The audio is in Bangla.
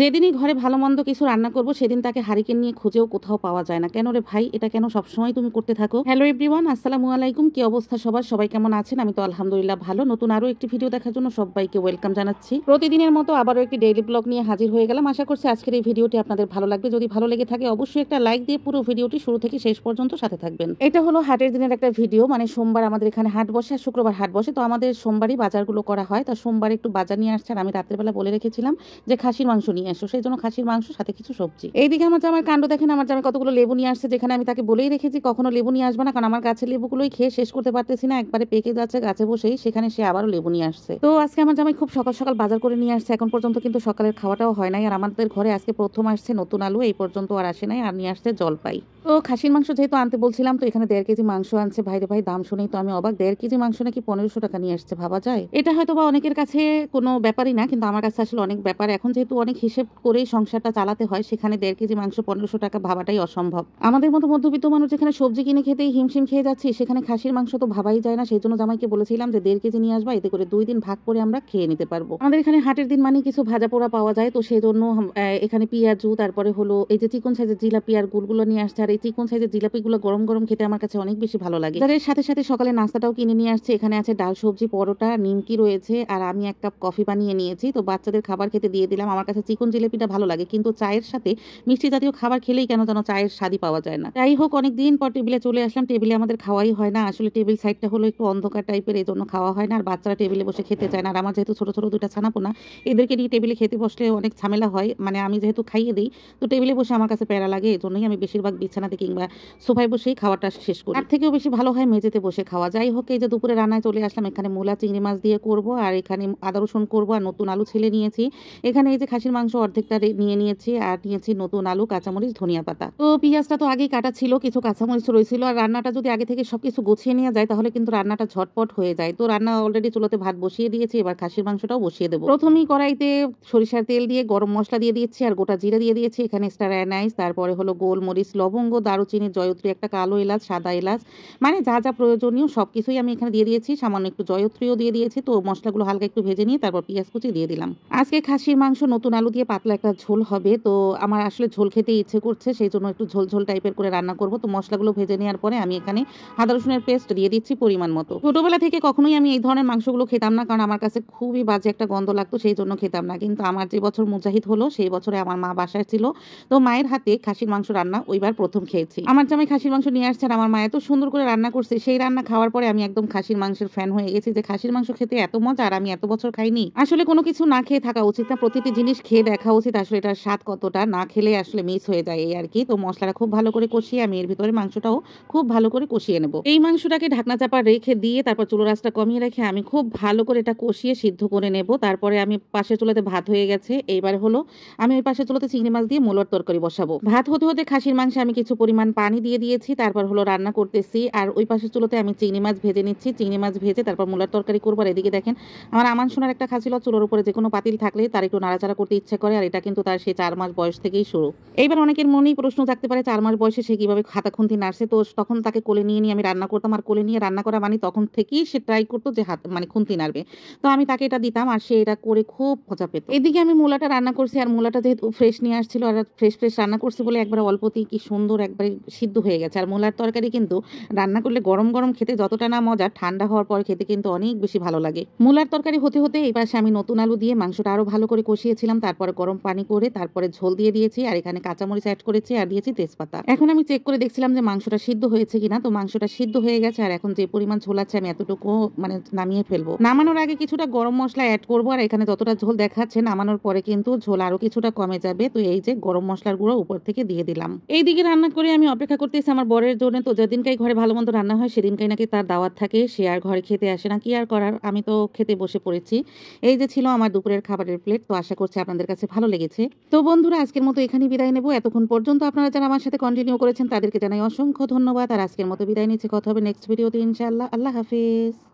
যেদিনই ঘরে ভালো মন্দ কিছু রান্না করব সেদিন তাকে হারিকেন নিয়ে খুঁজেও কোথাও পাওয়া যায় না। কেন রে ভাই, এটা কেন সবসময় তুমি করতে থাকো? হ্যালো এভরিওয়ান, আসসালামু আলাইকুম। কি অবস্থা সবার? সবাই কেমন আছেন? আমি তো আলহামদুলিল্লাহ ভালো। নতুন আরো একটি ভিডিও দেখার জন্য সবাইকে ওয়েলকাম জানাচ্ছি। প্রতিদিনের মতো আবারও একটি ডেইলি ব্লগ নিয়ে হাজির হয়ে গেলাম। আশা করছি আজকের এই ভিডিওটি আপনাদের ভালো লাগবে। যদি ভালো লেগে থাকে অবশ্যই একটা লাইক দিয়ে পুরো ভিডিওটি শুরু থেকে শেষ পর্যন্ত সাথে থাকবেন। এটা হলো হাটের দিনের একটা ভিডিও, মানে সোমবার আমাদের এখানে হাট বসে আর শুক্রবার হাট বসে। তো আমাদের সোমবারই বাজারগুলো করা হয়। তা সোমবার একটু বাজার নিয়ে আসছেন। আমি রাতের বেলা বলে রেখেছিলাম যে খাসির মাংস নিয়ে আসো, সেই জন্য খাসির মাংস সাথে কিছু সবজি। এইদিকে আমার জামাই কাণ্ড দেখেন, আমার জামাই কতগুলো লেবু নিয়ে আসছে, যেখানে আমি তাকে বলেই রেখেছি কখনো লেবু নিয়ে আসবে না, কারণ আমার গাছের লেবুগুলোই খেয়ে শেষ করতে পারতেছি না, একবারে পেকে যাচ্ছে গাছে বসেই, সেখানে সে আবারও লেবু নিয়ে আসছে। তো আজকে আমার জামাই খুব সকাল সকাল বাজার করে নিয়ে আসছে। এখন পর্যন্ত কিন্তু সকালের খাওয়াটাও হয় নাই, আর আমাদের ঘরে আজকে প্রথম আসছে নতুন আলু, এই পর্যন্ত আর আসে নাই, আর নিয়ে আসছে জলপাই। তো খাসির মাংস যেহেতু আনতে বলছিলাম, তো এখানে 1.5 কেজি মাংস আনছে। ভাইরে ভাই, দাম শুনেই তো আমি অবাক। 1.5 কেজি মাংস নাকি 1500 টাকা নিয়ে আসছে, ভাবা যায়? এটা হয়তো বা অনেকের কাছে কোনো ব্যাপারই না, কিন্তু আমার কাছে আসলে অনেক ব্যাপার। এখন যেহেতু অনেক হিসেব করেই সংসারটা চালাতে হয়, সেখানে 1.5 কেজি মাংস 1500 টাকা ভাবাটাই অসম্ভব। আমাদের মতো মধ্যবিত্ত মানুষ যেখানে সবজি কিনে খেতেই হিমশিম খেয়ে যাচ্ছি, সেখানে খাসির মাংস তো ভাবাই যায় না। সেই জন্য জামাইকে বলেছিলাম যে 1.5 কেজি নিয়ে আসবা, এতে করে 2 দিন ভাগ করে আমরা খেয়ে নিতে পারবো। আমাদের এখানে হাটের দিন মানে কিছু ভাজা পোড়া পাওয়া যায়, তো সেই জন্য এখানে পেঁয়াজু, তারপরে হলো এই যে চিকন সাইজের জিলাপি আর গুলগুলো নিয়ে আসছে। আর এই চিকন সাইজের জিলাপিগুলো গরম গরম খেতে আমার কাছে অনেক বেশি ভালো লাগে। যার সাথে সাথে সকালে নাস্তাটাও কিনে নিয়ে আসছে। এখানে আছে ডাল, সবজি, পরোটা, নিমকি রয়েছে, আর আমি 1 কাপ কফি বানিয়ে নিয়েছি। তো বাচ্চাদের খাবার খেতে দিয়ে দিলাম। আমার কাছে চিকন জিলাপিটা ভালো লাগে, কিন্তু চায়ের সাথে মিষ্টি জাতীয় খাবার খেলেই কেন যেন চায়ের স্বাদই পাওয়া যায় না। যাই হোক, অনেক দিন পর টেবিলে চলে আসলাম। টেবিলে আমাদের খাওয়াই হয় না, আসলে টেবিল সাইডটা হলো একটু অন্ধকার টাইপের, এই জন্য খাওয়া হয় না। আর বাচ্চারা টেবিলে বসে খেতে চায় না, আর আমার যেহেতু ছোট ছোট 2টা ছানাপোনা, এদেরকে নিয়ে টেবিলে খেতে বসলে অনেক ঝামেলা হয়। মানে আমি যেহেতু খাইয়ে দিই, তো টেবিলে বসে আমার কাছে প্যারা লাগে, এই জন্যই আমি বেশিরভাগ বিছানাতে কিংবা সোফায় বসেই খাওয়াটা শেষ করি। তার থেকেও বেশি ভালো হয় মেঝেতে বসে খাওয়া। যাই হোক, এই যে দুপুরে রান্নায় চলে আসলাম। এখানে মূলা চিংড়ি মাছ দিয়ে করব, আর এখানে আদা রসুন করবো, আর নতুন আলু ছিলে নিয়েছি। এখানে এই যে খাসির মাংস অর্ধেকটা নিয়ে নিয়েছি, আর নিয়েছি নতুন আলু, কাঁচামরিচ, ধনিয়া পাতা। তো পেঁয়াজটা তো আগেই কাটা ছিল, কিছু কাঁচামরিচ রয়েছিল। আর রান্নাটা যদি আগে থেকে সবকিছু গুছিয়ে নিয়ে যায়, তাহলে কিন্তু রান্নাটা ঝটপট হয়ে যায়। তো রান্না অলরেডি চুলোতে ভাত বসিয়ে দিয়েছি, এবার খাসির মাংসটাও বসিয়ে দেবো। প্রথমেই কড়াইতে সরিষার তেল দিয়ে গরম মশলা দিয়ে দিয়েছি, আর গোটা জিরা দিয়ে দিয়েছি। এখানে স্টার অ্যানাইস, তারপরে হলো গোলমরিচ, লবঙ্গ, দারুচিনি, জয়ত্রী, একটা কালো এলাচ, সাদা এলাচ, মানে যা যা প্রয়োজনীয় সবকিছুই আমি এখানে দিয়ে দিয়েছি। সামান্য একটু জয়ত্রীও দিয়ে দিয়েছি। তো মশলাগুলো হালকা একটু ভেজে নিয়ে তারপর পেঁয়াজ কুচি দিয়ে দিলাম। আজকে খাসির মাংস নতুন আলু দিয়ে পাতলা একটা ঝোল হবে। তো আমার আসলে ঝোল খেতে ইচ্ছে করছে, সেই জন্য একটু ঝোল ঝোল টাইপের করে রান্না করব। তো মশলাগুলো ভেজে নেওয়ার পরে আমি এখানে আদা রসুনের পেস্ট দিয়ে দিচ্ছি পরিমাণ মতো। ছোটবেলা থেকে কখনোই আমি এই ধরনের মাংসগুলো খেতাম না, কারণ আমার কাছে খুবই বাজে একটা গন্ধ লাগতো, সেই জন্য খেতাম না। কিন্তু আমার যে বছর মুজাহিদ হলো, সেই বছরে আমার মা বাসায় ছিল, তো মায়ের হাতে খাসির মাংস রান্না ওইবার প্রথম খেয়েছি। আমার জামাই খাসির মাংস নিয়ে আসছে, আর আমার মা এত সুন্দর করে রান্না করছে, সেই রান্না খাওয়ার পরে আমি একদম খাসির মাংসের ফ্যান হয়ে গেছি। যে খাসির মাংস খেতে এত মজা, আর আমি এত বছর খাইনি। আসলে কোনো কিছু না খেয়ে থাকা উচিত না, প্রতিটি জিনিস খেয়ে দেখা উচিত, আসলে এটার স্বাদ কতটা না খেলে আসলে মিস হয়ে যায়, এই আর কি। তো মশলাটা খুব ভালো করে কষিয়ে আমি এর ভিতরে মাংসটাও খুব ভালো করে কষিয়ে নেব। এই মাংসটাকে ঢাকনা চাপা রেখে দিয়ে তারপর চুলোর আঁচটা কমিয়ে রেখে আমি খুব ভালো করে এটা কষিয়ে সিদ্ধ করে নেব। তারপরে আমি পাশের চুলাতে ভাত হয়ে গেছে, এইবার হলো আমি ওই পাশের চুলাতে চিংড়ি মাছ দিয়ে মূলার তরকারি বসাবো। ভাত হতে হতে খাসির মাংসে আমি কিছু পরিমাণ পানি দিয়ে দিয়েছি, তারপর হলো রান্না করতেছি। আর ওই পাশের চুলোতে আমি চিংড়ি মাছ ভেজে নিচ্ছি। চিংড়ি মাছ ভেজে তারপর মূলার তরকারি করবো। আর এদিকে দেখেন, আমার আমান সোনার একটা খাসিল চুলোর উপরে যে কোনো পাতিল থাকলে তার একটু নাড়াচাড়া করতে ইচ্ছে করে, আর এটা কিন্তু তার সেই 4 মাস বয়স থেকেই শুরু। এইবার অনেকের মনেই প্রশ্ন থাকতে পারে 4 মাস বয়সে সে কিভাবে খাতা খুন্তি নাড়ছে। তো তখন তাকে কোলে নিয়ে নিয়ে আমি রান্না করতাম, আর কোলে নিয়ে রান্না করা মানে তখন থেকেই সে ট্রাই করতো যে হাত মানে খুন্তি নাড়বে। তো আমি তাকে এটা দিতাম, আর সে এটা করে খুব মজা পেত। এদিকে আমি মূলাটা রান্না করছি, আর মূলাটা যেহেতু ফ্রেশ নিয়ে আসছিল, আর ফ্রেশ ফ্রেশ রান্না করছি বলে একবারে অল্পতেই কি সুন্দর একবারে সিদ্ধ হয়ে গেছে। আর মূলার তরকারি কিন্তু রান্না করলে গরম গরম খেতে যতটা না মজা, ঠান্ডা হওয়ার পর খেতে কিন্তু অনেক বেশি ভালো লাগে। মূলার তরকারি হতে হতে এই পাশে আমি নতুন আলু দিয়ে মাংসটা আরো ভালো করে কষিয়েছিলাম, তারপরে গরম পানি করে তারপরে ঝোল দিয়ে দিয়েছি, আর এখানে কাঁচামরিচ অ্যাড করেছি, আর দিয়েছি তেজপাতা। এখন আমি চেক করে দেখছিলাম যে মাংসটা সিদ্ধ হয়েছে কিনা। তো মাংসটা সিদ্ধ হয়ে গেছে, আর এখন যে পরিমাণ ঝোল আছে আমি এতটুকু মানে নামিয়ে ফেলবো। নামানোর আগে কিছুটা গরম মশলা অ্যাড করবো, আর এখানে যতটা ঝোল দেখাচ্ছে নামানোর পরে কিন্তু ঝোল আরো কিছুটা কমে যাবে। তো এই যে গরম মশলার গুঁড়ো উপর থেকে দিয়ে দিলাম। এইদিকে রান্না করে আমি অপেক্ষা করতেছি আমার বরের জন্য। তো যেদিনকাই ঘরে ভালো মন্দ রান্না হয় সেদিনকাই নাকি তার দাওয়াত থাকে, সে আর ঘরে খেতে আসে না। কি আর করার, আমি তো খেতে বসে পড়েছি। এই যে ছিল আমার দুপুরের খাবারের প্লেট। তো আশা করছি আপনাদের কাছে ভালো লেগেছে। তো বন্ধুরা, আজকের মতো এখানেই বিদায় নেব। এতক্ষণ পর্যন্ত আপনারা যারা আমার সাথে কন্টিনিউ করেছেন তাদেরকে জানাই অসংখ্য ধন্যবাদ। আর আজকের মতো বিদায় নিচ্ছে, কথা হবে নেক্সট ভিডিওতে ইনশাআল্লাহ। আল্লাহ হাফিজ।